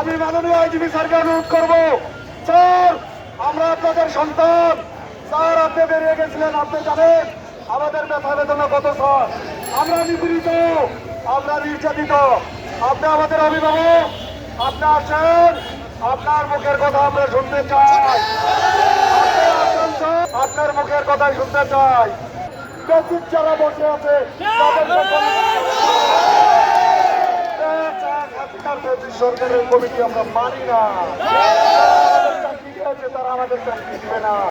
আমি মাননীয় আইজিপি স্যারকে অনুরোধ করবো, স্যার আমরা আপনাদের সন্তান, স্যার আপনি বেরিয়ে গেছিলেন, আপনি জানেন আমাদের ব্যথা বেদনা কত স্যার, আমরা নিপীড়িত, আমরা নির্যাতিত, আপনি আমাদের অভিভাবক, আপনি আসেন, আপনার মুখের কথা আমরা শুনতে চাই, আপনি আসেন স্যার, আপনার মুখের কথাই শুনতে চাই। বেসিক যারা বসে আছে সরকারের কমিটি আমরা মানি না, চাকরি দিয়েছে তারা আমাদের চাকরি দিবে না।